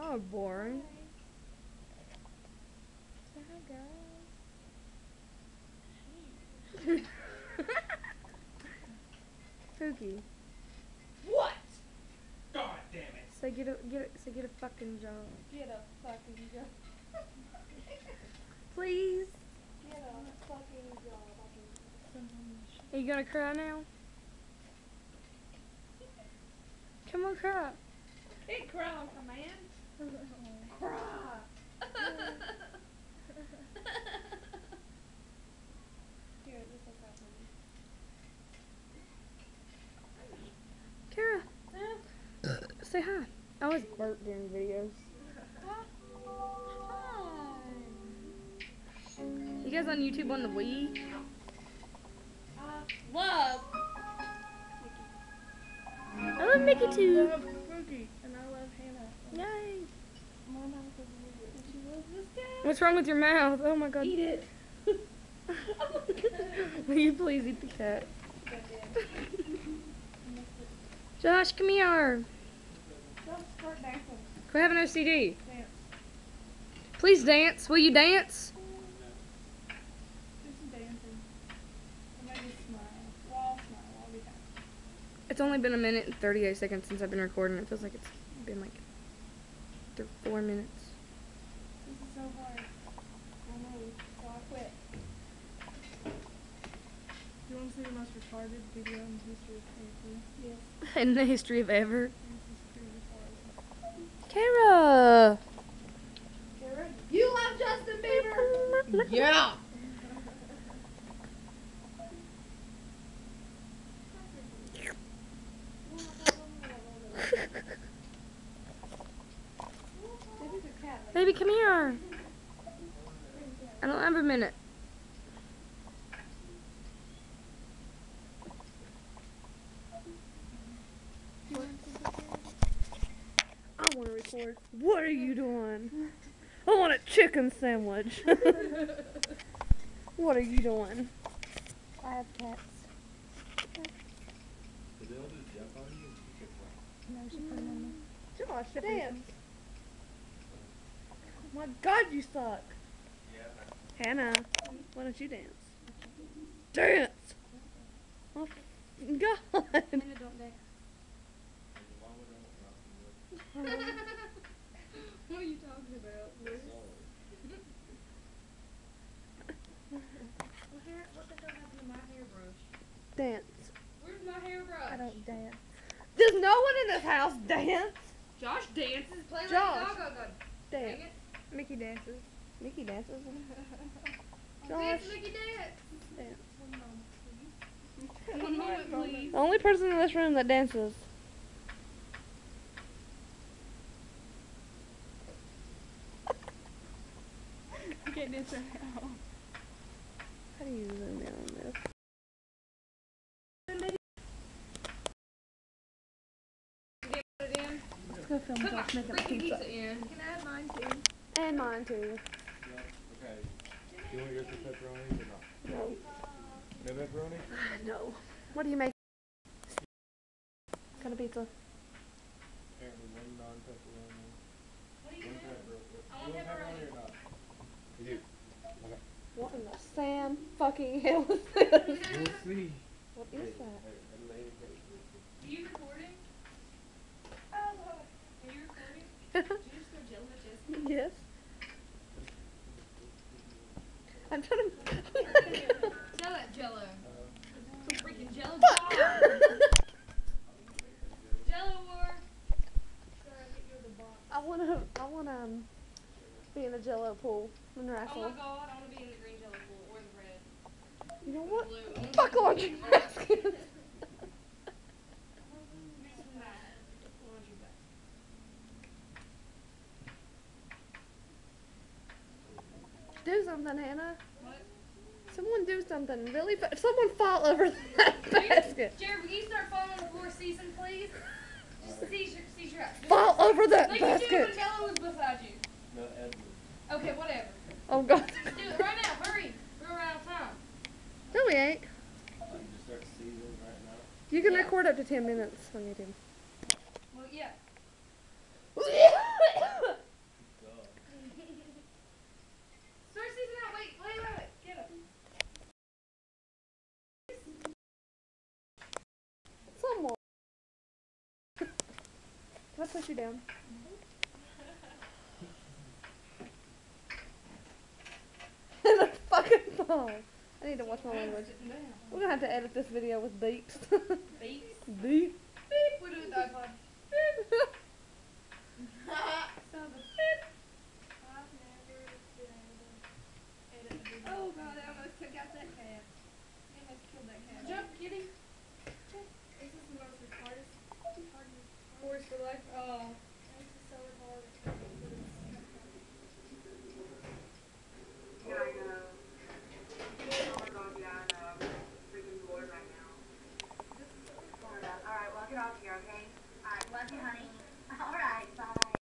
Y'all are boring. Say hi, guys. Pookie. What? God damn it. Say get a fucking job. Get a fucking job. Please. Get a fucking job. Are you gonna cry now? Come on, cry. Can't cry on command. Cry. Here, this will cry for me. Kara. Say hi. I always burp during videos. You guys on YouTube on the Wii? Love I love Mickey too. love Pookie, and I love Hannah. Yay. My mouth is weird, and she loves this guy. What's wrong with your mouth? Oh my god. Eat it. Will you please eat the cat? Josh, come here. Don't start dancing. Quit having OCD. Dance. Please dance. Will you dance? Do some dancing. And maybe smile. Well, I'll smile. I'll be happy. It's only been a minute and 38 seconds since I've been recording. It feels like it's been like 4 minutes. This is so hard. I know. So I quit. You want to see the most retarded video in the history of paper? Yes. In the history of ever. This is pretty retarded. Kara. You love Justin Bieber? Yeah. Baby, come here. I don't have a minute. I want to record. What are you doing? I want a chicken sandwich. What are you doing? I have cats. Did they all just jump on you? No, she put them on me. Josh, dance. Oh my god, you suck. Yeah. Hannah, why don't you dance? Dance! Oh god. Hannah, don't dance. What are you talking about, Liz? What the hell happened to my hairbrush? Dance. Where's my hairbrush? I don't dance. Does no one in this house dance? Josh dances. Play like Josh. a dog. Dang Dance. it. Mickey dances. Mickey dances. Dance, Josh. Mickey, dance. Dance. One moment, please. The only person in this room that dances. I can't dance right now. How do you zoom in on this? Put it in. Let's go film Put my Josh making a freaking pizza. pizza in. Can I have mine too? And mine too. Okay. Do you want yours with pepperoni or not? No. No pepperoni? No. What do you make? What kind of pizza? Apparently one non-pepperoni. What do you One do? pepperoni. I You want want pepperoni or not? You do. Okay. What in the Sam fucking hell is this? We'll see. What is that? Are you recording? Are you recording? Did you just go jello at Jesse? Yes. I'm trying to. Tell that jello. Some freaking jello Fuck! bar. Jello war. Sorry, I think you're the box. I wanna be in the Jello pool and Oh wrestle. my god, I want to be in the green jello pool or the red. You know what? Blue. I wanna Fuck be in the laundry blue. baskets. Give me some laundry basket. Do something, Hannah. What? Someone do something. Really? Someone fall over that basket. Jared, will you start falling on the floor season, please? Just seizure up. Fall over that Like you did when basket. Jello was beside you. No, Edward. Okay, whatever. Oh god. Let's do it right now. Hurry. We're out of time. No, we ain't. You just start seasoning right now. You can Yeah. record up to 10 minutes on YouTube. Well, yeah. push you down? The fucking phone. I need to watch my language. We're gonna have to edit this video with beeps. Beeps? Beep. Beep. We do it with the iPod. So the beep. I've never been able to edit a video. Oh god, I almost took out that cat. I almost killed that cat. Jump, kitty. This is the most hardest Force for life. Oh. This is so hard. Yeah, I know. Oh my god, yeah, I know. I'm freaking bored right now. Oh my god. Alright, well, I'll get off here, okay? Alright, love you, honey.